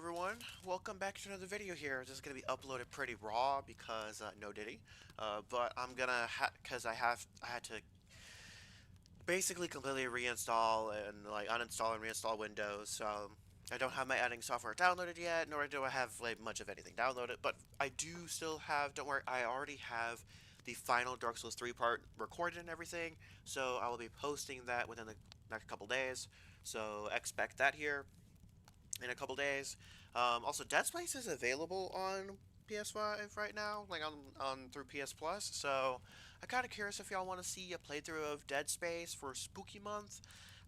everyone, welcome back to another video here. This is going to be uploaded pretty raw because no diddy, but I'm gonna because I had to basically completely reinstall and like uninstall and reinstall Windows. So I don't have my editing software downloaded yet, nor do I have like much of anything downloaded. But I do still have. Don't worry, I already have the final Dark Souls 3 part recorded and everything. So I will be posting that within the next couple days. So expect that here in a couple days. Also, Dead Space is available on PS5 right now, like on through PS Plus. So I'm kind of curious if y'all want to see a playthrough of Dead Space for Spooky Month.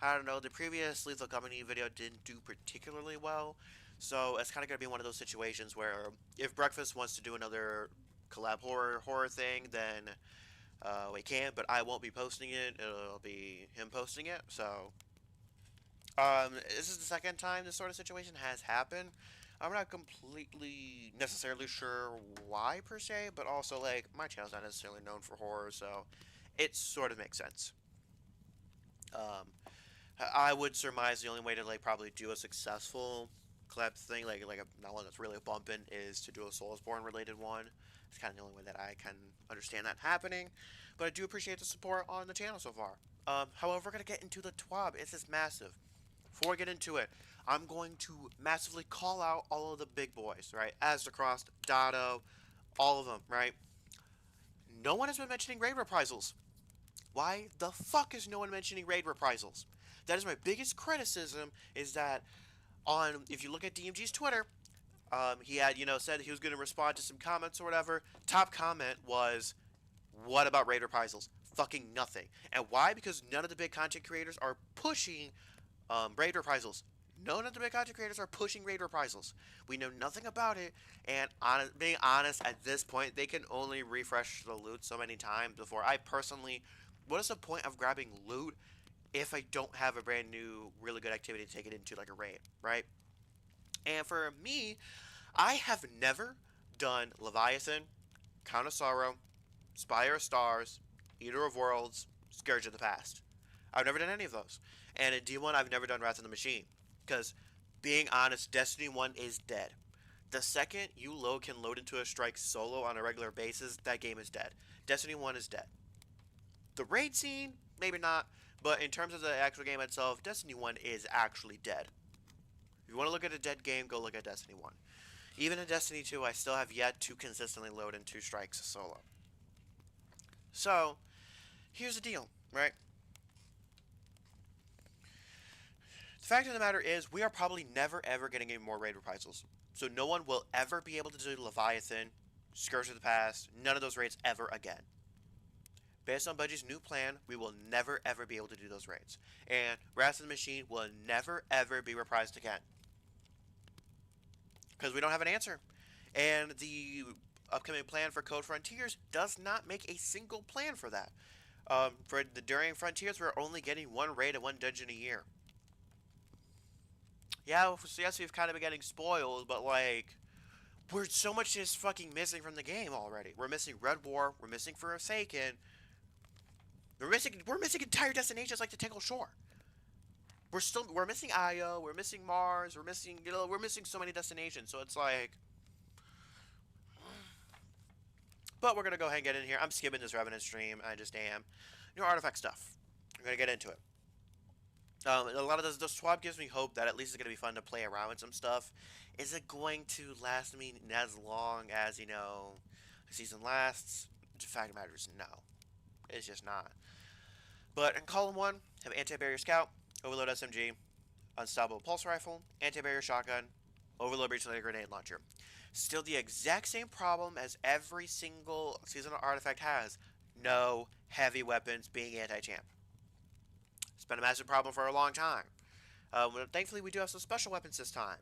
I don't know. The previous Lethal Company video didn't do particularly well, so it's kind of gonna be one of those situations where if Breakfast wants to do another collab horror thing, then we can. But I won't be posting it. It'll be him posting it. So this is the second time this sort of situation has happened. I'm not completely necessarily sure why per se, but also like my channel's not necessarily known for horror, so it sort of makes sense. Um, I would surmise the only way to like probably do a successful collab thing, not one that's really a bumpin', is to do a Soulsborne related one. It's kind of the only way that I can understand that happening, but I do appreciate the support on the channel so far. However, we're gonna get into the TWAB. It's just massive. Before I get into it, I'm going to massively call out all of the big boys, right? Aztecross, Dado, all of them, right? No one has been mentioning raid reprisals. Why the fuck is no one mentioning raid reprisals? That is my biggest criticism, is that if you look at DMG's Twitter, he had, said he was going to respond to some comments or whatever. Top comment was, what about raid reprisals? Fucking nothing. And why? Because none of the big content creators are pushing raid reprisals. None of the big content creators are pushing raid reprisals. We know nothing about it, and being honest, at this point, they can only refresh the loot so many times before I personally. What is the point of grabbing loot if I don't have a brand new, really good activity to take it into, like a raid, right? And for me, I have never done Leviathan, Count of Sorrow, Spire of Stars, Eater of Worlds, Scourge of the Past. I've never done any of those. And in D1, I've never done Wrath of the Machine. Because, being honest, Destiny 1 is dead. The second you can load into a strike solo on a regular basis, that game is dead. Destiny 1 is dead. The raid scene, maybe not. But in terms of the actual game itself, Destiny 1 is actually dead. If you want to look at a dead game, go look at Destiny 1. Even in Destiny 2, I still have yet to consistently load into strikes solo. So, here's the deal, right? The fact of the matter is, we are probably never ever getting any more raid reprisals. So no one will ever be able to do Leviathan, Scourge of the Past, none of those raids ever again. Based on Bungie's new plan, we will never ever be able to do those raids. And Wrath of the Machine will never ever be reprised again. Because we don't have an answer. And the upcoming plan for Code Frontiers does not make a single plan for that. During Frontiers, we're only getting one raid and one dungeon a year. Yeah, so yes, we've kind of been getting spoiled, but like, we're so much just fucking missing from the game already. We're missing Red War, we're missing Forsaken, we're missing entire destinations like the Tangled Shore. We're missing Io, we're missing Mars, we're missing so many destinations. So it's like, but we're gonna go ahead and get in here. I'm skipping this Revenant stream. I just am. New artifact stuff. I'm gonna get into it. A lot of the TWAB gives me hope that at least it's going to be fun to play around with some stuff. Is it going to last me as long as, the season lasts? The fact of the matter is no. It's just not. But in column 1, have Anti-Barrier Scout, Overload SMG, Unstoppable Pulse Rifle, Anti-Barrier Shotgun, Overload Breach Grenade Launcher. Still the exact same problem as every single seasonal artifact has. No heavy weapons being anti-champ. It's been a massive problem for a long time. Thankfully, we do have some special weapons this time.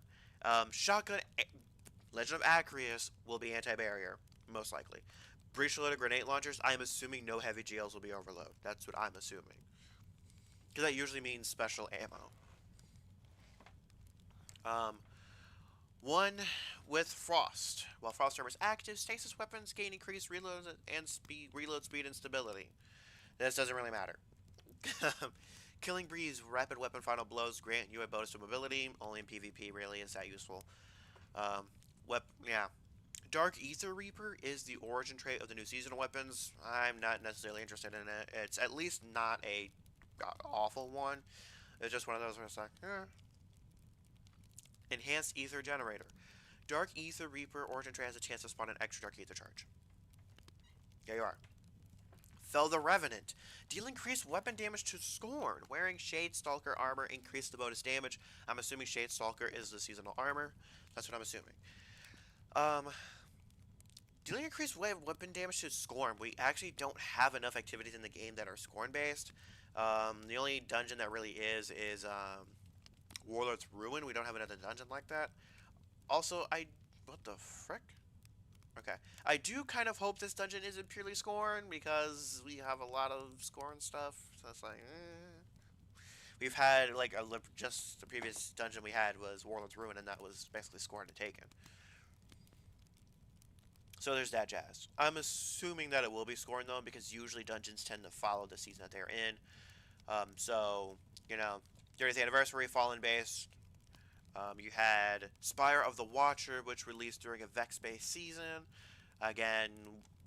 Shotgun, Legend of Acreus will be anti-barrier, most likely. Breach-loaded grenade launchers, I'm assuming no heavy GLs will be overload. That's what I'm assuming. Because that usually means special ammo. One with Frost. While Frost Armor is active, stasis weapons gain increased reload speed and stability. This doesn't really matter. Killing Breeze rapid weapon final blows grant you a bonus to mobility. Only in PvP really is that useful. Um, yeah. Dark Ether Reaper is the origin trait of the new seasonal weapons. I'm not necessarily interested in it. It's at least not a awful one. It's just one of those where it's like, Enhanced Ether Generator. Dark Ether Reaper origin trait has a chance to spawn an extra Dark Ether charge. There you are. Fell the Revenant. Deal increased weapon damage to Scorn. Wearing Shade Stalker armor increased the bonus damage. I'm assuming Shade Stalker is the seasonal armor. That's what I'm assuming. Um, Dealing increased weapon damage to Scorn. We actually don't have enough activities in the game that are Scorn based. The only dungeon that really is Warlord's Ruin. We don't have another dungeon like that. Also, what the frick? Okay. I do kind of hope this dungeon isn't purely Scorn because we have a lot of Scorn stuff. So it's like, We've had, like, just the previous dungeon we had was Warlord's Ruin, and that was basically Scorn and Taken. So there's that jazz. I'm assuming that it will be Scorn, though, because usually dungeons tend to follow the season that they're in. So, 30th Anniversary, Fallen Base. You had Spire of the Watcher, which released during a Vex-based season. Again,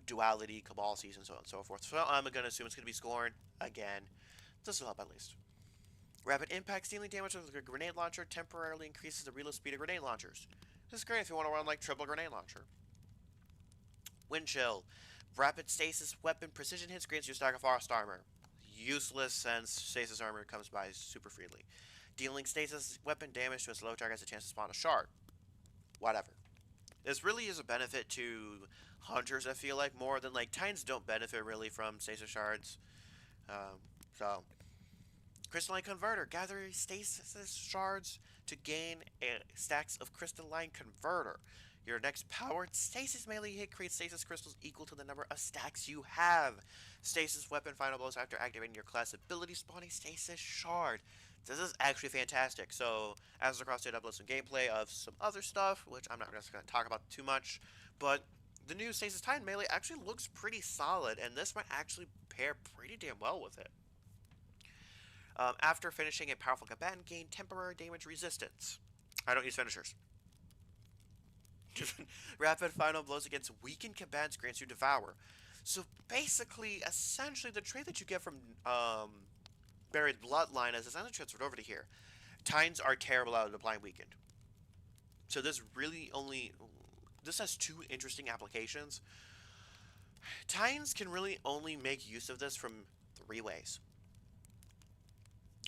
Duality, Cabal season, so on and so forth. So I'm going to assume it's going to be Scorn. Again, this will help at least. Rapid Impact, dealing damage with a grenade launcher temporarily increases the reload speed of grenade launchers. This is great if you want to run like triple grenade launcher. Wind Chill. Rapid Stasis weapon precision hits grants you a stack of frost armor. Useless since stasis armor comes by super freely. Dealing stasis weapon damage to a slow target has a chance to spawn a shard. Whatever. This really is a benefit to hunters, I feel like, more than, like, Titans don't benefit really from stasis shards. So, Crystalline Converter. Gather stasis shards to gain stacks of Crystalline Converter. Your next powered stasis melee hit creates stasis crystals equal to the number of stacks you have. Stasis weapon final blows after activating your class ability spawning stasis shard. This is actually fantastic. So, as across did upload some gameplay of some other stuff, which I'm not just going to talk about too much, but the new Stasis Titan melee actually looks pretty solid, and this might actually pair pretty damn well with it. After finishing a powerful combatant, gain temporary damage resistance. I don't use finishers. Rapid final blows against weakened combatants grants you Devour. So basically, essentially, the trait that you get from Buried Bloodline is essentially transferred over to here. Titans are terrible out of the blind weakened. So this has two interesting applications. Titans can really only make use of this from three ways.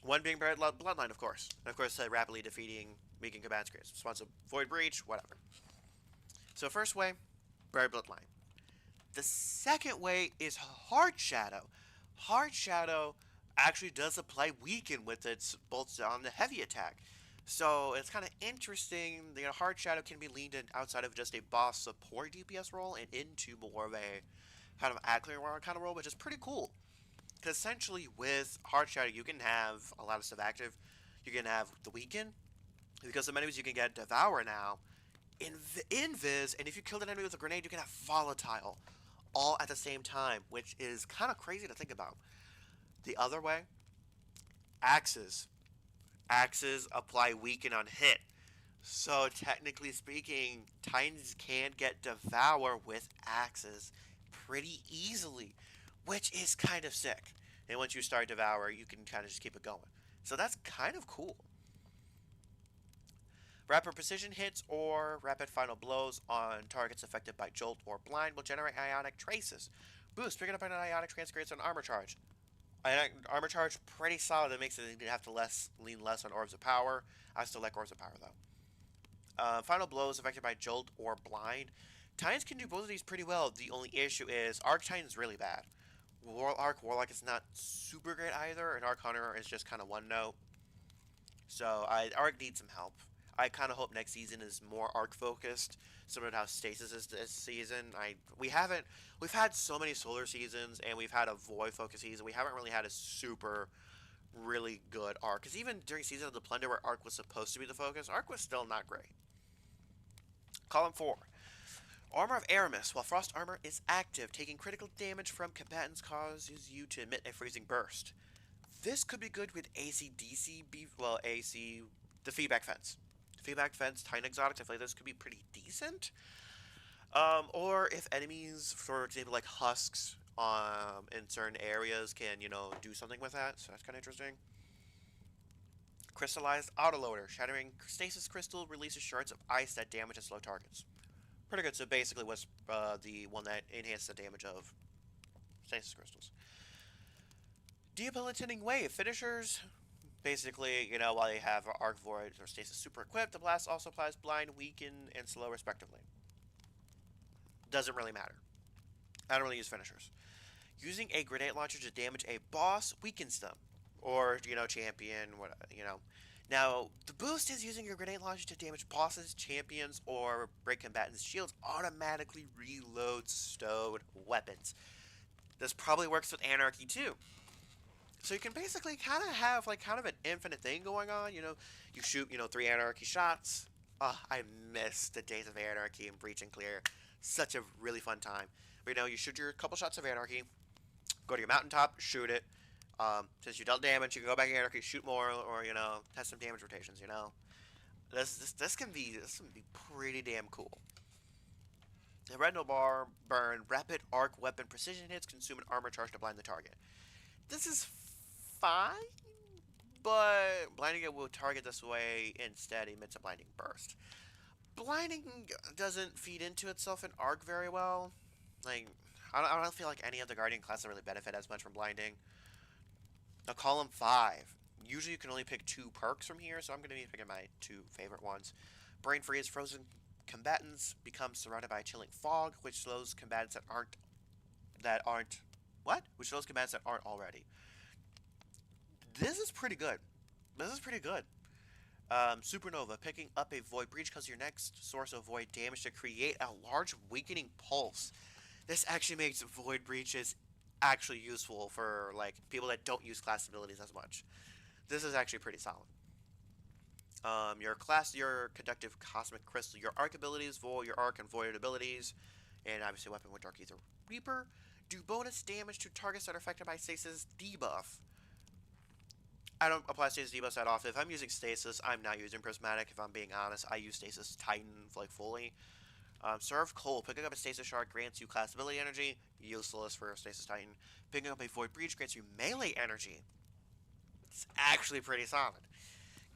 One being Buried Bloodline, of course. And of course, rapidly defeating weakened combatants grants. Responsive Void Breach, whatever. So first way, Buried Bloodline. The second way is Hard Shadow. Hard Shadow actually does apply Weaken with its bolts on the heavy attack. So it's kind of interesting. Hard Shadow can be leaned in outside of just a boss support DPS role and into more of a kind of Ackley kind of role, which is pretty cool. Because essentially with Hard Shadow, you can have a lot of stuff active. You can have the Weaken, because the enemies you can get Devour now, Invis, and if you kill an enemy with a grenade, you can have Volatile, all at the same time, which is kind of crazy to think about. The other way, Axes. Axes apply Weaken on hit. So technically speaking, Titans can get Devour with Axes pretty easily, which is kind of sick. And once you start Devour, you can kind of just keep it going. So that's kind of cool. Rapid precision hits or rapid final blows on targets affected by jolt or blind will generate ionic traces. Boost, picking up an ionic trace creates an armor charge. Ionic armor charge, pretty solid. That makes it you have to lean less on orbs of power. I still like orbs of power though. Final blows affected by jolt or blind. Titans can do both of these pretty well. The only issue is Arc Titan's really bad. Warlock is not super great either, and Arc Hunter is just kind of one note. So Arc needs some help. I kind of hope next season is more arc focused, similar to how Stasis is this season. We've had so many solar seasons, and we've had a void focus season. We haven't really had a super, really good arc. Because even during Season of the Plunder, where arc was supposed to be the focus, arc was still not great. Column 4. Armor of Aramis. While Frost Armor is active, taking critical damage from combatants causes you to emit a freezing burst. This could be good with AC/DC, AC, the feedback fence. feedback fence Titan exotics, I feel like this could be pretty decent. Or if enemies, for example, like husks, in certain areas can, do something with that. So that's kind of interesting. Crystallized autoloader. Shattering stasis crystal releases shards of ice that damage slow targets. Pretty good. So basically was the one that enhanced the damage of stasis crystals. Debilitating wave. Finishers. Basically, while they have Arc Void or Stasis super equipped, the blast also applies blind, weaken, and slow respectively. Doesn't really matter. I don't really use finishers. Using a grenade launcher to damage a boss weakens them. Or, champion, what, Now, the boost is using your grenade launcher to damage bosses, champions, or break combatants' shields automatically reloads stowed weapons. This probably works with Anarchy too. So you can basically kind of have like kind of an infinite thing going on. You shoot 3 Anarchy shots. Oh, I miss the days of Anarchy and Breach and Clear. Such a really fun time. But, you shoot your couple shots of Anarchy, go to your mountaintop, shoot it. Since you dealt damage, you can go back in Anarchy, shoot more, or test some damage rotations. This can be pretty damn cool. The Retinal Bar burn rapid arc weapon precision hits, consume an armor charge to blind the target. This is fine, but blinding it will target this way instead emits a blinding burst. Blinding doesn't feed into itself in arc very well. Like, I don't feel like any of the Guardian classes really benefit as much from blinding. Now, column 5. Usually you can only pick 2 perks from here, so I'm going to be picking my 2 favorite ones. Brain freeze. Frozen combatants become surrounded by a chilling fog, which slows combatants which slows combatants that aren't already. This is pretty good. Supernova. Picking up a Void Breach because your next source of Void damage to create a large weakening pulse. This actually makes Void Breaches actually useful for like people that don't use class abilities as much. This is actually pretty solid. Your conductive cosmic crystal, your arc abilities, your arc and void abilities, and obviously weapon with Dark Ether Reaper do bonus damage to targets that are affected by stasis debuff. I don't apply stasis debuffs that often. If I'm using stasis, I'm not using prismatic. If I'm being honest, I use stasis Titan like fully. Serve cold. Picking up a stasis shard grants you class ability energy. Useless for stasis Titan. Picking up a void breach grants you melee energy. It's actually pretty solid.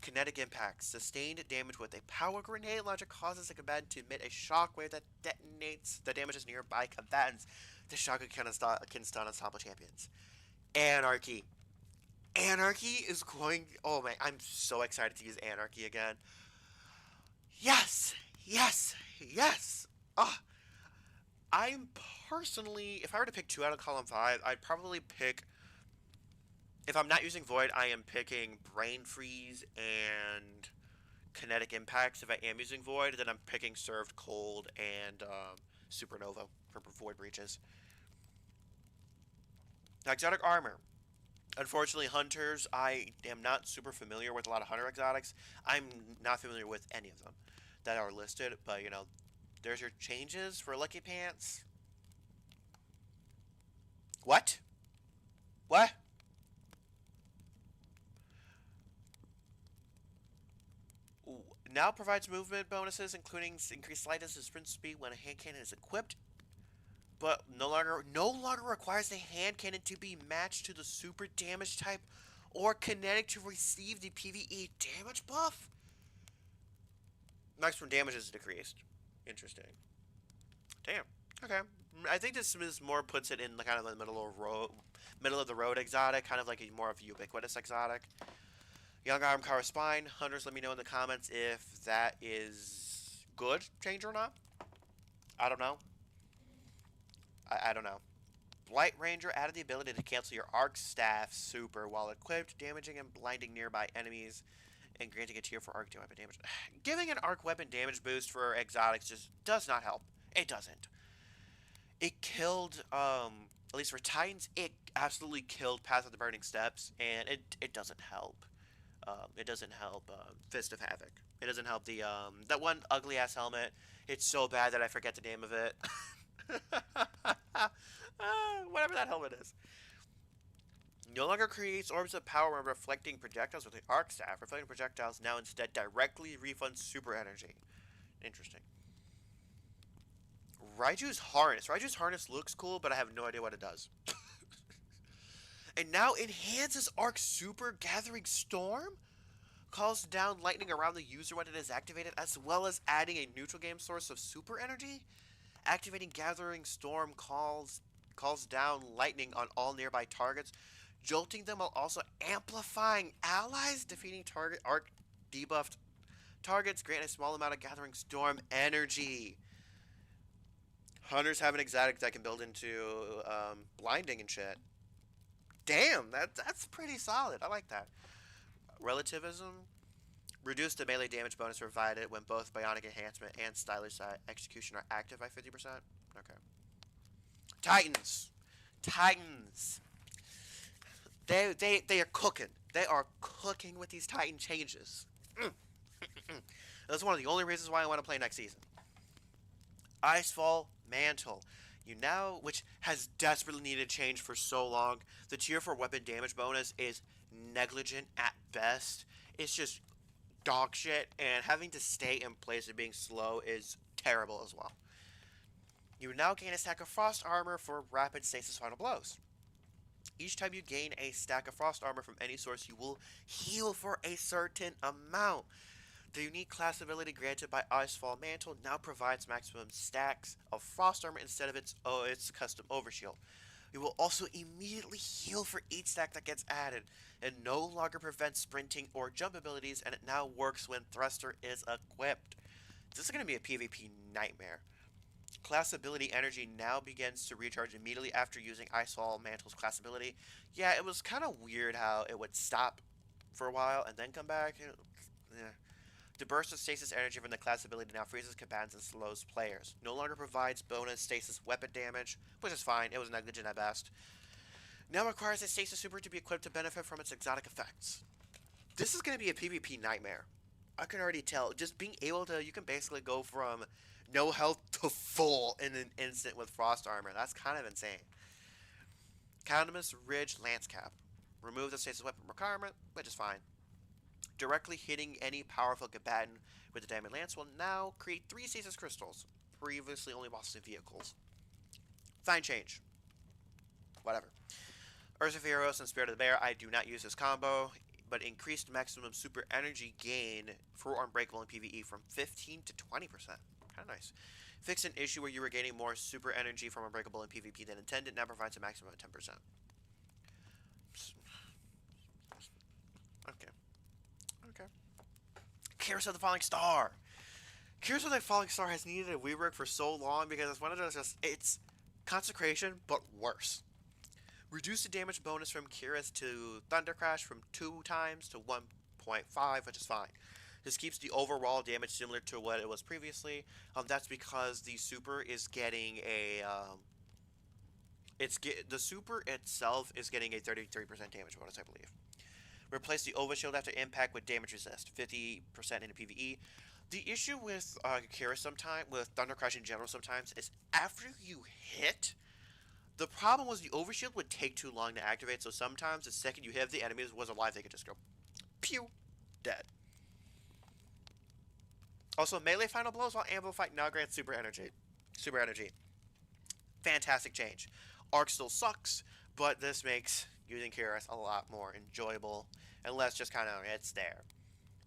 Kinetic impact. Sustained damage with a power grenade launcher causes the combatant to emit a shockwave that damages nearby combatants. The shockwave can stun ensemble champions. Anarchy. Anarchy is going. Oh man, I'm so excited to use Anarchy again. Yes, yes, yes. Ah, I'm personally, if I were to pick 2 out of column 5, I'd probably pick. If I'm not using Void, I am picking Brain Freeze and Kinetic Impacts. If I am using Void, then I'm picking Served Cold and Supernova for Void Breaches. Exotic Armor. Unfortunately, Hunters, I am not super familiar with a lot of Hunter exotics. I'm not familiar with any of them that are listed, but there's your changes for Lucky Pants. What? What? Now provides movement bonuses, including increased slightness and sprint speed when a hand cannon is equipped, but no longer requires the hand cannon to be matched to the super damage type or kinetic to receive the PvE damage buff. Maximum damage is decreased. Interesting. Damn. Okay. I think this is more puts it in kind of the middle of the road exotic, kind of like a more of a ubiquitous exotic. Young Arm Car Spine. Hunters, let me know in the comments if that is good change or not. I don't know. I don't know. Blight Ranger added the ability to cancel your Arc Staff super while equipped, damaging and blinding nearby enemies, and granting a tier for Arc weapon damage. Giving an Arc weapon damage boost for exotics just does not help. It doesn't. It killed, at least for Titans, it absolutely killed Path of the Burning Steps, and it doesn't help. It doesn't help Fist of Havoc. It doesn't help the that one ugly ass helmet. It's so bad that I forget the name of it. Whatever that helmet is. No longer creates orbs of power when reflecting projectiles with the arc staff. Reflecting projectiles now instead directly refunds super energy. Interesting. Raiju's harness. Raiju's harness looks cool, but I have no idea what it does. And now enhances arc super gathering storm? Calls down lightning around the user when it is activated, as well as adding a neutral game source of super energy? Activating Gathering Storm calls down lightning on all nearby targets, jolting them while also amplifying allies. Defeating target arc debuffed targets grant a small amount of Gathering Storm energy. Hunters have an exotic that can build into blinding and shit. Damn, that's pretty solid. I like that. Relativism. Reduce the melee damage bonus provided when both Bionic Enhancement and Stylish Execution are active by 50%. Okay. Titans. Titans. They are cooking. They are cooking with these Titan changes. That's one of the only reasons why I want to play next season. Icefall Mantle. You now, which has desperately needed change for so long, the tier for weapon damage bonus is negligent at best. It's just dog shit, and having to stay in place and being slow is terrible as well. You now gain a stack of frost armor for rapid stasis final blows. Each time you gain a stack of frost armor from any source, you will heal for a certain amount. The unique class ability granted by Icefall Mantle now provides maximum stacks of frost armor instead of its custom overshield. You will also immediately heal for each stack that gets added. It no longer prevents sprinting or jump abilities, and it now works when Thruster is equipped. This is going to be a PvP nightmare. Class ability energy now begins to recharge immediately after using Icefall Mantle's class ability. Yeah, it was kind of weird how it would stop for a while and then come back. Yeah. The burst of stasis energy from the class ability now freezes combatants and slows players. No longer provides bonus stasis weapon damage, which is fine, it was negligent at best. Now requires a stasis super to be equipped to benefit from its exotic effects. This is going to be a PvP nightmare. I can already tell. Just being able to, you can basically go from no health to full in an instant with frost armor. That's kind of insane. Calamus Ridge Lance Cap. Remove the stasis weapon requirement, which is fine. Directly hitting any powerful combatant with the Diamond Lance will now create 3 stasis crystals, previously only bosses in vehicles. Fine change. Whatever. Ursa Feroz and Spirit of the Bear, I do not use this combo, but increased maximum super energy gain for Unbreakable in PvE from 15 to 20%. Kind of nice. Fixed an issue where you were gaining more super energy from Unbreakable in PvP than intended, now provides a maximum of 10%. Okay. Okay. Curse of the Falling Star. Curse of the Falling Star has needed a rework for so long because it's one of those it's Consecration, but worse. Reduce the damage bonus from Kyrus to Thunder Crash from 2 times to 1.5, which is fine. This keeps the overall damage similar to what it was previously. That's because the super is getting a the super itself is getting a 33% damage bonus, I believe. Replace the overshield after impact with damage resist, 50% in PvE. The issue with Kyrus sometimes, with Thunder Crash in general sometimes, is after you hit, the problem was the overshield would take too long to activate, so sometimes the second you hit the enemy was alive, they could just go, pew, dead. Also, melee final blows while amplified now grants super energy. Super energy. Fantastic change. Arc still sucks, but this makes using Kyrus a lot more enjoyable, and less just kind of, it's there.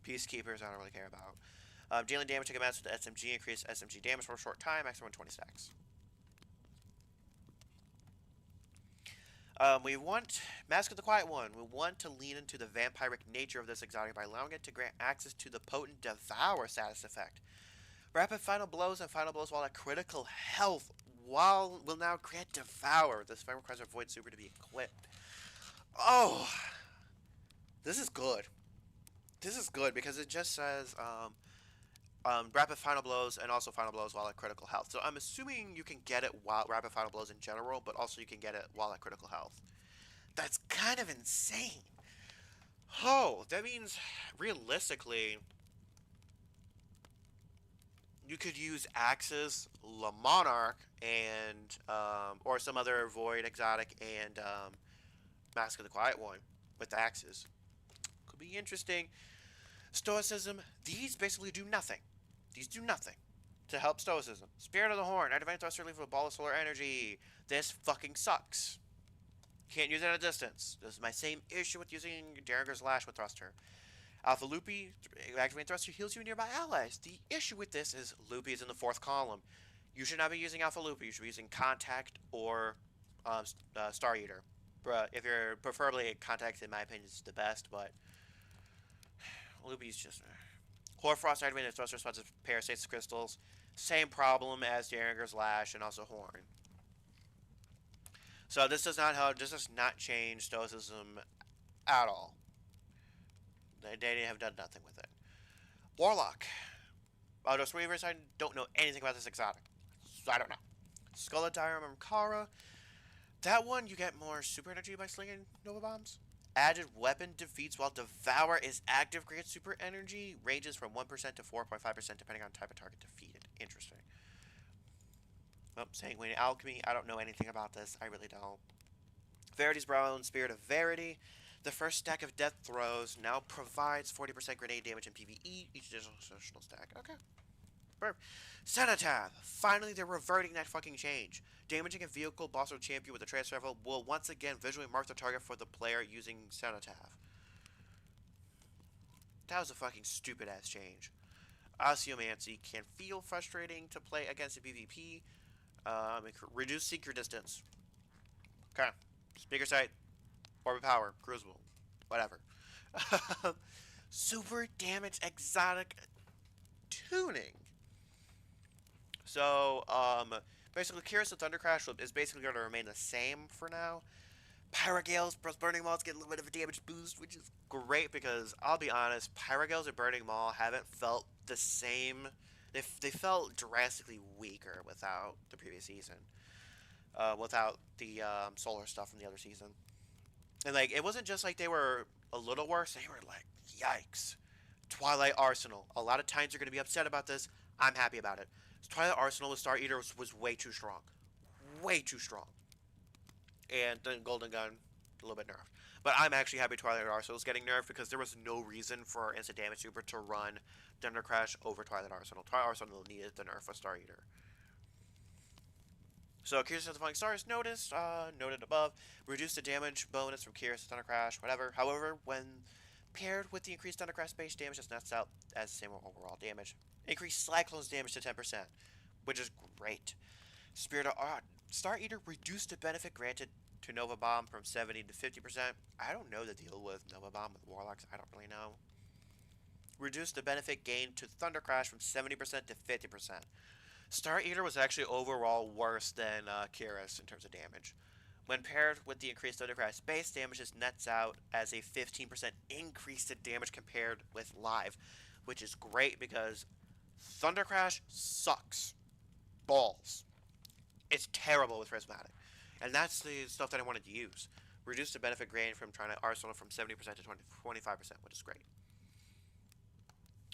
Peacekeepers, I don't really care about. Dealing damage to combatants with the SMG, increase SMG damage for a short time, maximum 20 stacks. We want Mask of the Quiet One. We want to lean into the vampiric nature of this exotic by allowing it to grant access to the potent Devour status effect. Rapid final blows and final blows while at critical health will now grant Devour. This fight requires a Void Super to be equipped. Oh, this is good. This is good because it just says rapid final blows and also final blows while at critical health. So I'm assuming you can get it while rapid final blows in general, but also you can get it while at critical health. That's kind of insane. Oh, that means realistically you could use Axis, La Monarch, and or some other Void exotic and Mask of the Quiet One with the axes. Could be interesting. Stoicism, these basically do nothing. These do nothing to help Stoicism. Spirit of the Horn, activate thruster leave with a ball of solar energy. This fucking sucks. Can't use it at a distance. This is my same issue with using Derringer's Lash with thruster. Alpha Loopy, activating thruster heals you nearby allies. The issue with this is Loopy is in the 4th column. You should not be using Alpha Loopy. You should be using Contact or Star Eater. If you're preferably Contact, in my opinion, is the best, but Loopy's just. Hoarfrost activating thruster spots of parasites crystals. Same problem as Derringer's Lash and also Horn. So this does not help. This does not change Stoicism at all. They have done nothing with it. Warlock. Those Weavers, I don't know anything about this exotic. So I don't know. Skull of Diorama Kara. That one, you get more super energy by slinging Nova Bombs. Added weapon defeats while Devour is active, grants super energy. Ranges from 1% to 4.5% depending on type of target defeated. Interesting. Oh, Sanguine Alchemy. I don't know anything about this. I really don't. Verity's Brown, Spirit of Verity. The first stack of death throws now provides 40% grenade damage in PvE, each additional stack. Okay. Perfect. Cenotaph. Finally, they're reverting that fucking change. Damaging a vehicle, boss, or champion with a transfer level will once again visually mark the target for the player using Cenotaph. That was a fucking stupid ass change. Osteomancy can feel frustrating to play against in PvP. Reduce seeker distance. Okay. Speaker sight. Orbit power. Crucible. Whatever. Super damage exotic tuning. So, basically, Curious and Thundercrash is basically going to remain the same for now. Pyrogales plus Burning Maul get a little bit of a damage boost, which is great because, I'll be honest, Pyrogales and Burning Maul haven't felt the same. They felt drastically weaker without the previous season. Without the solar stuff from the other season. And, like, it wasn't just like they were a little worse. They were like, yikes. Twilight Arsenal. A lot of times you're going to be upset about this. I'm happy about it. Twilight Arsenal with Star Eater was way too strong. Way too strong. And then Golden Gun, a little bit nerfed. But I'm actually happy Twilight Arsenal is getting nerfed because there was no reason for Instant Damage Super to run Thunder Crash over Twilight Arsenal. Twilight Arsenal needed the nerf of Star Eater. So, Curious of the Falling Stars noted above, reduce the damage bonus from Curious Thunder Crash, whatever. However, when paired with the increased Thunder Crash base damage, this nets out as the same overall damage. Increase Cyclone's damage to 10%, which is great. Spirit of Star Eater reduced the benefit granted to Nova Bomb from 70 to 50%. I don't know the deal with Nova Bomb with Warlocks. I don't really know. Reduce the benefit gained to Thunder Crash from 70% to 50%. Star Eater was actually overall worse than Kyrus in terms of damage. When paired with the increased Thunder Crash base damage, this nets out as a 15% increase to damage compared with live, which is great because Thunder Crash sucks. Balls. It's terrible with Prismatic. And that's the stuff that I wanted to use. Reduce the benefit gained from trying to Arsenal from 70% to 25%, which is great.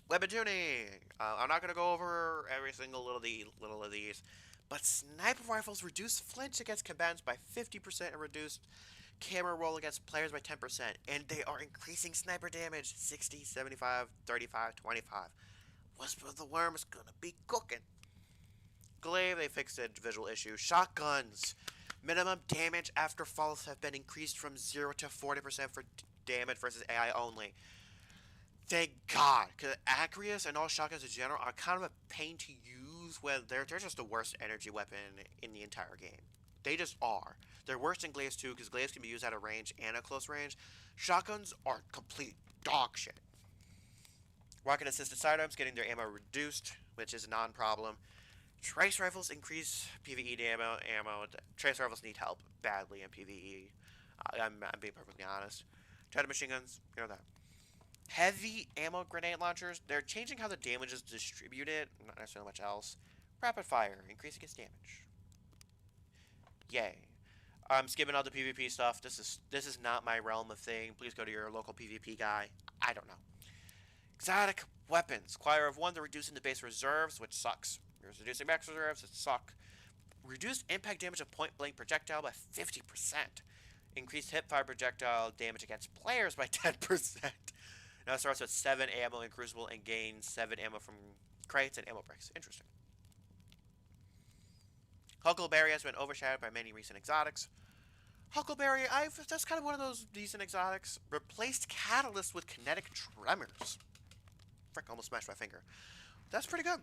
Weapon tuning! I'm not going to go over every single little of these, but sniper rifles reduce flinch against combatants by 50% and reduced camera roll against players by 10%, and they are increasing sniper damage 60, 75, 35, 25. Whisper of the Worm is going to be cooking. Glaive, they fixed a visual issue. Shotguns. Minimum damage after falls have been increased from 0 to 40% for damage versus AI only. Thank God, because Acreus and all shotguns in general are kind of a pain to use when they're just the worst energy weapon in the entire game. They just are. They're worse than Glaives too, because Glaives can be used at a range and a close range. Shotguns are complete dog shit. Rocket assisted sidearms getting their ammo reduced, which is a non-problem. Trace rifles increase PvE ammo. Trace rifles need help badly in PvE. I'm being perfectly honest. Trident machine guns, you know that. Heavy ammo grenade launchers, they're changing how the damage is distributed, not necessarily much else. Rapid fire, increasing its damage. Yay. I'm skipping all the PvP stuff. This is not my realm of thing. Please go to your local PvP guy. I don't know. Exotic weapons. Choir of 1, they're reducing the base reserves, which sucks. You're reducing max reserves, it sucks. Reduced impact damage of point blank projectile by 50%. Increased hip fire projectile damage against players by 10%. Now it starts with 7 ammo in Crucible and gains 7 ammo from crates and ammo bricks. Interesting. Huckleberry has been overshadowed by many recent exotics. Huckleberry, that's kind of one of those decent exotics. Replaced Catalyst with kinetic tremors. Frick, almost smashed my finger. That's pretty good.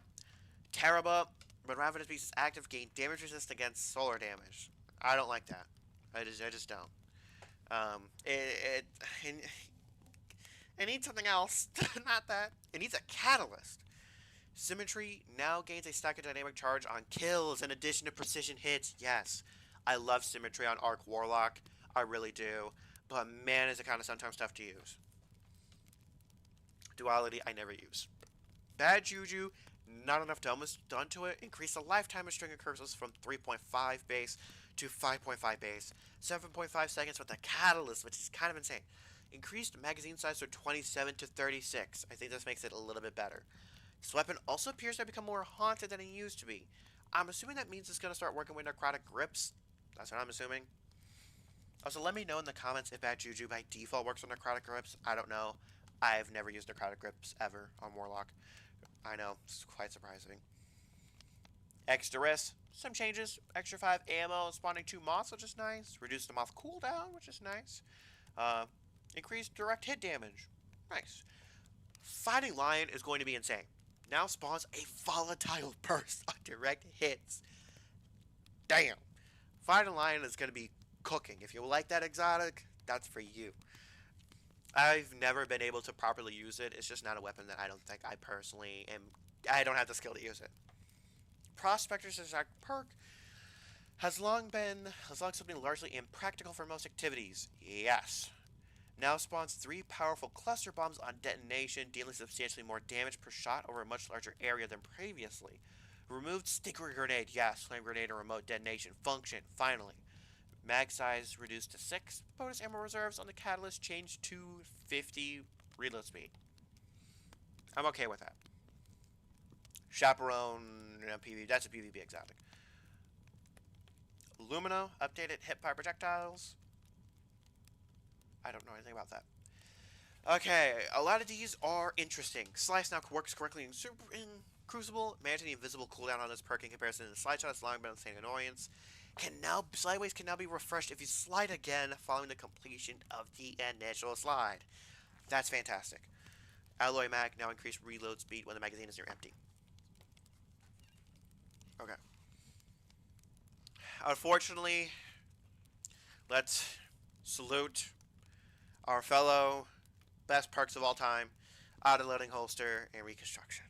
Teraba, when Ravenous Beast is active, gain damage resist against solar damage. I don't like that. I just don't. It needs something else. Not that. It needs a catalyst. Symmetry now gains a stack of dynamic charge on kills in addition to precision hits. Yes, I love Symmetry on Arc Warlock. I really do. But man, is it kind of sometimes tough to use. Duality, I never use. Bad Juju, not enough done to it. Increase the lifetime of string of curses from 3.5 base to 5.5 base. 7.5 seconds with the catalyst, which is kind of insane. Increased magazine size from 27 to 36. I think this makes it a little bit better. This weapon also appears to have become more haunted than it used to be. I'm assuming that means it's going to start working with necrotic grips. That's what I'm assuming. Also, let me know in the comments if Bad Juju by default works with necrotic grips. I don't know. I've never used necrotic grips ever on Warlock. I know, it's quite surprising. Extra risk, some changes. Extra 5 ammo, spawning 2 moths, which is nice. Reduce the moth cooldown, which is nice. Increased direct hit damage. Nice. Fighting Lion is going to be insane. Now spawns a volatile burst on direct hits. Damn. Fighting Lion is going to be cooking. If you like that exotic, that's for you. I've never been able to properly use it. It's just not a weapon that I don't think I personally am. I don't have the skill to use it. Prospector's exact perk has long been largely impractical for most activities. Yes. Now spawns 3 powerful cluster bombs on detonation, dealing substantially more damage per shot over a much larger area than previously. Removed sticker grenade. Yes, flame grenade and remote detonation. Function, finally. Mag size reduced to 6. Bonus ammo reserves on the catalyst changed to 50 reload speed. I'm okay with that. Chaperone, PvP, that's a PvP exotic. Lumino, updated hip fire projectiles. I don't know anything about that. Okay, a lot of these are interesting. Slice now works correctly in Crucible. Managing the invisible cooldown on this perk in comparison to the slide shot has long been an insane annoyance. Slideways can now be refreshed if you slide again following the completion of the initial slide. That's fantastic. Alloy Mag now increased reload speed when the magazine is near empty. Okay. Unfortunately, let's salute our fellow best perks of all time, auto-loading holster and reconstruction.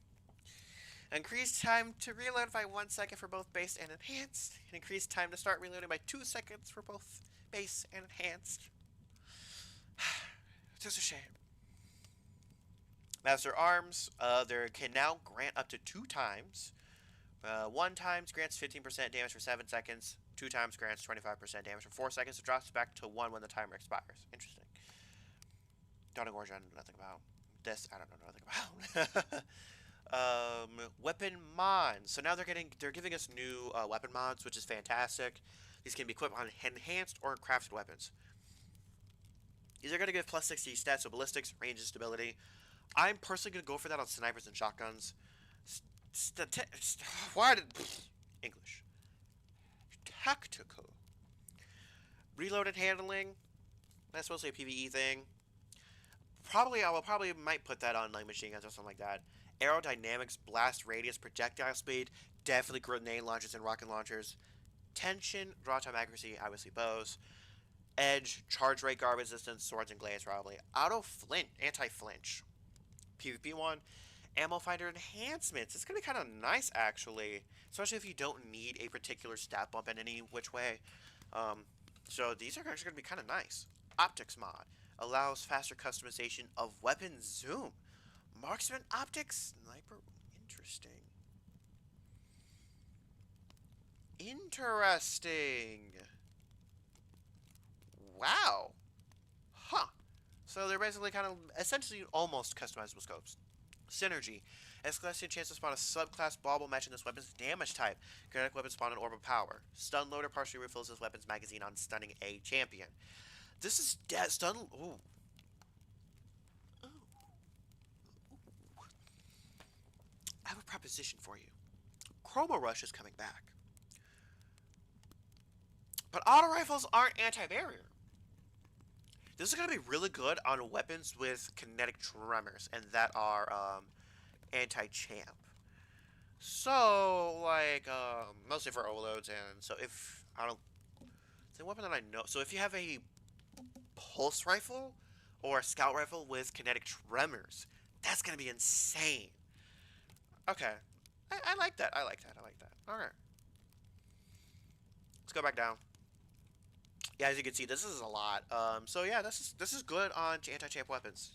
Increased time to reload by 1 second for both base and enhanced. And increased time to start reloading by 2 seconds for both base and enhanced. Just a shame. Master Arms, there can now grant up to 2 times. 1 times grants 15% damage for 7 seconds. 2 times grants 25% damage for 4 seconds. It drops back to 1 when the timer expires. Interesting. Dawn of Gorge, I know nothing about. This, I don't know nothing about. Weapon mods. So now they're giving us new weapon mods, which is fantastic. These can be equipped on enhanced or crafted weapons. These are going to give plus 60 stats, so ballistics, range, and stability. I'm personally going to go for that on snipers and shotguns. English. Tactical. Reload and handling. That's mostly a PvE thing. I might put that on like machine guns or something like that. Aerodynamics, blast radius, projectile speed, definitely grenade launchers and rocket launchers. Tension, draw time accuracy, obviously bows. Edge, charge rate, guard resistance, swords and glaives probably. Auto flinch, anti-flinch. PvP one, ammo finder enhancements. It's gonna be kind of nice actually, especially if you don't need a particular stat bump in any which way. So these are actually gonna be kind of nice. Optics mod allows faster customization of weapon zoom. Marksman optics, sniper, interesting. Wow. Huh. So they're basically kind of, essentially almost customizable scopes. Synergy. Escalation chance to spawn a subclass bauble matching this weapon's damage type. Kinetic weapon spawn an orb of power. Stun loader partially refills this weapon's magazine on stunning a champion. This is stun. Ooh. Ooh. I have a proposition for you. Chroma Rush is coming back. But auto rifles aren't anti-barrier. This is going to be really good on weapons with kinetic tremors and that are anti-champ. So, like, mostly for overloads, and so if, I don't, it's a weapon that I know. So if you have a pulse rifle or a scout rifle with kinetic tremors, that's going to be insane. Okay. I like that. I like that. I like that. Alright. Let's go back down. Yeah, as you can see, this is a lot. So yeah, this is good on anti-champ weapons.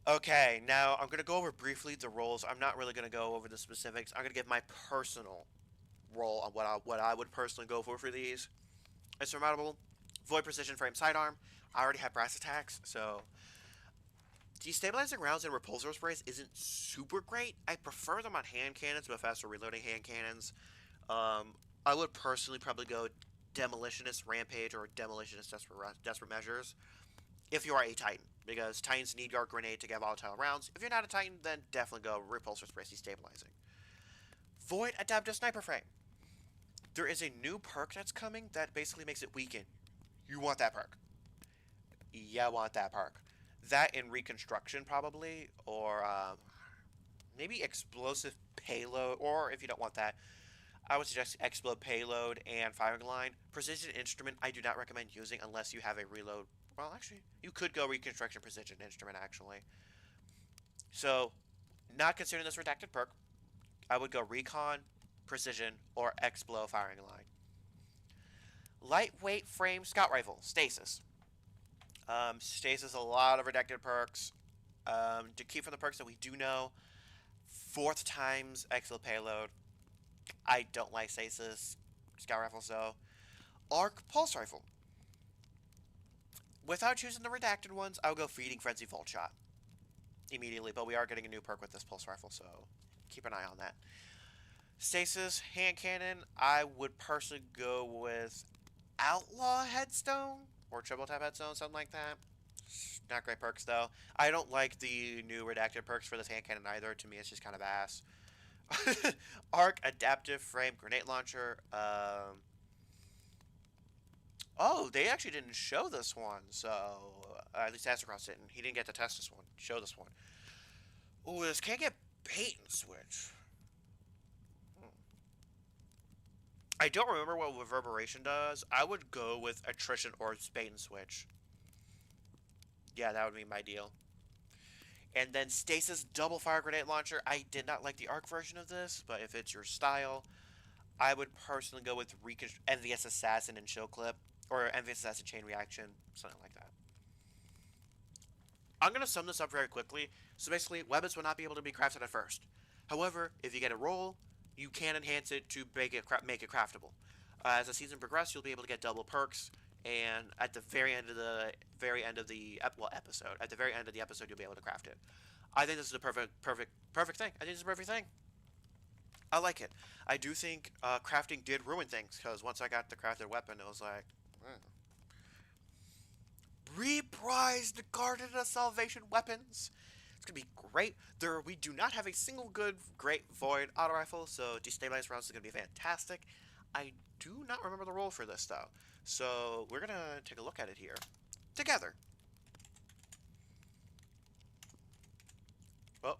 Okay, now I'm gonna go over briefly the roles. I'm not really gonna go over the specifics. I'm gonna give my personal role on what I would personally go for these. Insurmountable, void precision frame sidearm. I already have brass attacks, so destabilizing rounds and repulsor sprays isn't super great. I prefer them on hand cannons, but faster reloading hand cannons. I would personally probably go demolitionist rampage or demolitionist desperate measures if you are a Titan, because Titans need your grenade to get volatile rounds. If you're not a Titan, then definitely go repulsor spray destabilizing. Void adaptive sniper frame. There is a new perk that's coming that basically makes it weaken. You want that perk. Yeah, I want that perk. That in reconstruction probably, or maybe explosive payload, or if you don't want that, I would suggest explode payload and firing line. Precision instrument I do not recommend using unless you have a reload. Well, actually, you could go reconstruction precision instrument actually. So, not considering this redacted perk, I would go recon, precision, or explode firing line. Lightweight frame scout rifle, stasis. Stasis, a lot of redacted perks. To keep from the perks that we do know, fourth times exfil payload. I don't like stasis scout rifles though. Arc pulse rifle. Without choosing the redacted ones, I would go feeding frenzy volt shot immediately. But we are getting a new perk with this pulse rifle, so keep an eye on that. Stasis hand cannon. I would personally go with outlaw headstone or triple tap headstone, something like that. Not great perks though. I don't like the new redacted perks for this hand cannon either. To me, it's just kind of ass. Arc adaptive frame grenade launcher. Oh, they actually didn't show this one, so at least Astrocross didn't. He didn't get to test this one. Show this one. Oh, this can't get bait and switch. I don't remember what reverberation does. I would go with attrition or bait and switch. Yeah, that would be my deal. And then Stasis double fire grenade launcher. I did not like the arc version of this, but if it's your style, I would personally go with Envious Assassin and Chill Clip, or Envious Assassin Chain Reaction, something like that. I'm going to sum this up very quickly. So basically, weapons will not be able to be crafted at first. However, if you get a roll, you can enhance it to make it craftable. As the season progresses, you'll be able to get double perks, and at the very end of the episode, at the very end of the episode, you'll be able to craft it. I think this is a perfect thing. I think this is a perfect thing. I like it. I do think crafting did ruin things, because once I got the crafted weapon, it was like, reprise the Garden of Salvation weapons. It's gonna be great. We do not have a single good, great void auto rifle, so destabilized rounds is gonna be fantastic. I do not remember the role for this though, so we're gonna take a look at it here together. Oh,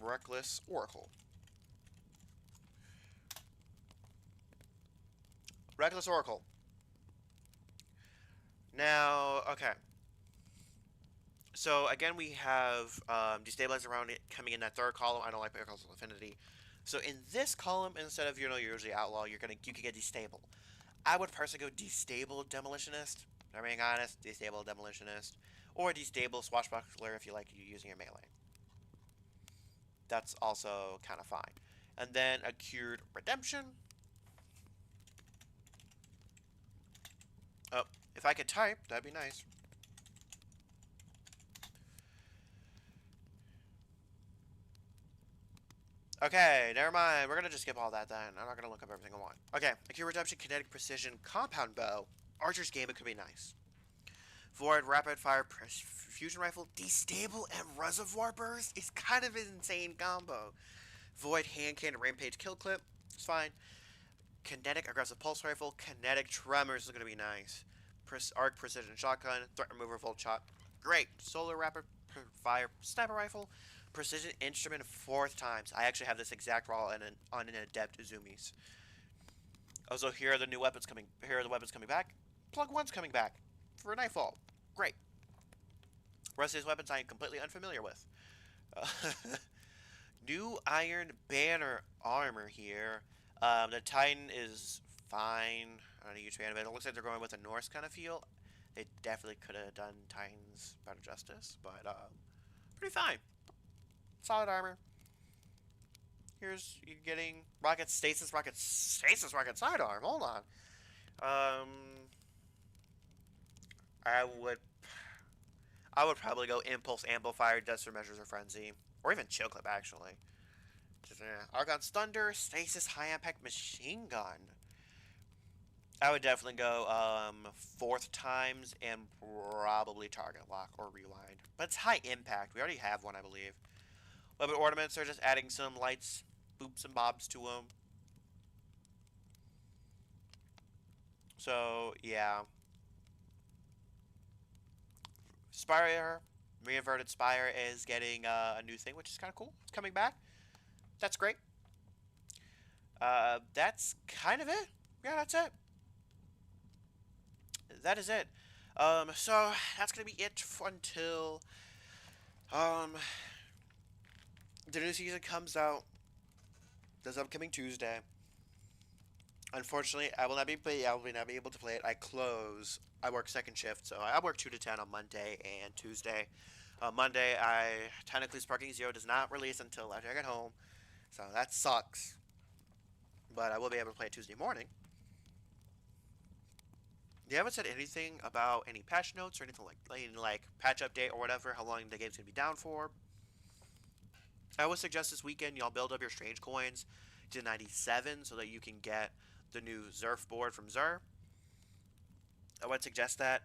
Reckless Oracle. Reckless Oracle. Now, okay. So again, we have destabilize around it coming in that third column. I don't like Miracles of Affinity. So in this column, instead of your usually outlaw, you can get destable. I would personally go destable demolitionist. I'm being honest, destable demolitionist, or destable swashbuckler if you like using your melee. That's also kind of fine. And then Accured Redemption. Oh, if I could type, that'd be nice. Okay, never mind. We're gonna just skip all that then. I'm not gonna look up everything I want. Okay, acute redemption, kinetic precision, compound bow, archer's gambit could be nice. Void rapid fire fusion rifle, destable and reservoir burst is kind of an insane combo. Void hand cannon, rampage kill clip, it's fine. Kinetic aggressive pulse rifle, kinetic tremors is gonna be nice. Arc precision shotgun, threat remover volt shot, great. Solar rapid fire sniper rifle, precision instrument fourth times. I actually have this exact raw on an adept Uzumi's. Also, here are the new weapons coming. Here are the weapons coming back. Plug one's coming back for Nightfall. Great. Rest of these weapons I am completely unfamiliar with. Uh, new Iron Banner armor here. The Titan is fine. I'm not a huge fan of it. It looks like they're going with a Norse kind of feel. They definitely could have done Titans better justice, but pretty fine. Solid armor. Here's you're getting rocket sidearm. Hold on. Um, I would probably go impulse amplifier, desert measures or frenzy, or even chill clip actually. Argon's thunder, stasis high impact machine gun. I would definitely go fourth times and probably target lock or rewind. But it's high impact. We already have one, I believe. Weapon ornaments are just adding some lights, boops and bobs to them. So yeah. Spire, reinverted Spire is getting a new thing, which is kind of cool. It's coming back. That's great. That's kind of it. Yeah, that's it. That is it. So that's gonna be it until the new season comes out this upcoming Tuesday. Unfortunately, I will not be able to play it. I work second shift, so I work 2 to 10 on Monday and Tuesday. Monday, technically Sparking Zero does not release until after I get home, so that sucks. But I will be able to play it Tuesday morning. They haven't said anything about any patch notes or anything like patch update or whatever, how long the game's gonna be down for. I would suggest this weekend y'all build up your strange coins to 97 so that you can get the new Zerf board from Zer. I would suggest that.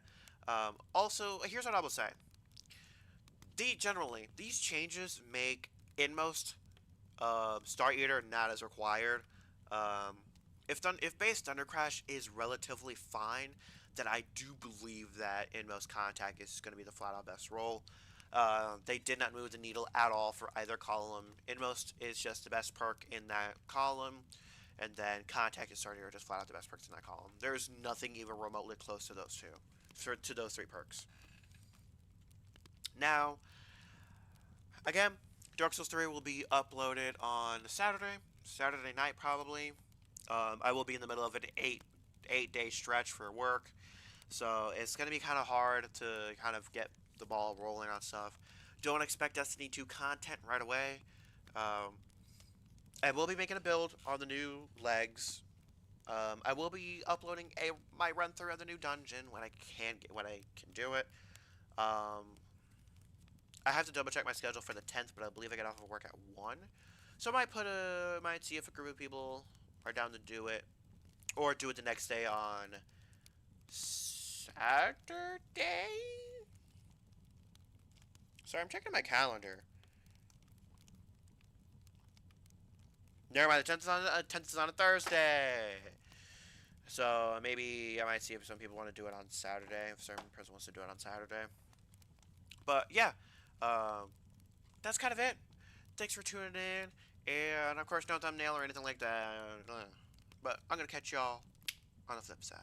Also, here's what I will say. Generally, these changes make Inmost Star Eater not as required. Um, if base Thunder Crash is relatively fine, then I do believe that Inmost Contact is going to be the flat out best role. They did not move the needle at all for either column. Inmost is just the best perk in that column, and then Contact and Star Eater are just flat out the best perks in that column. There's nothing even remotely close to those to those three perks. Now, again, Dark Souls 3 will be uploaded on Saturday night probably. I will be in the middle of an eight-day stretch for work, so it's gonna be kind of hard to kind of get the ball rolling on stuff. Don't expect Destiny 2 content right away. I will be making a build on the new legs. I will be uploading my run through of the new dungeon when I can do it. I have to double check my schedule for the 10th, but I believe I get off of work at 1. So I might see if a group of people are down to do it, or do it the next day on Saturday. Sorry, I'm checking my calendar. Never mind, the 10th is on a Thursday. So maybe I might see if some people want to do it on Saturday, if a certain person wants to do it on Saturday. But yeah, that's kind of it. Thanks for tuning in. And of course, no thumbnail or anything like that. But I'm going to catch y'all on the flip side.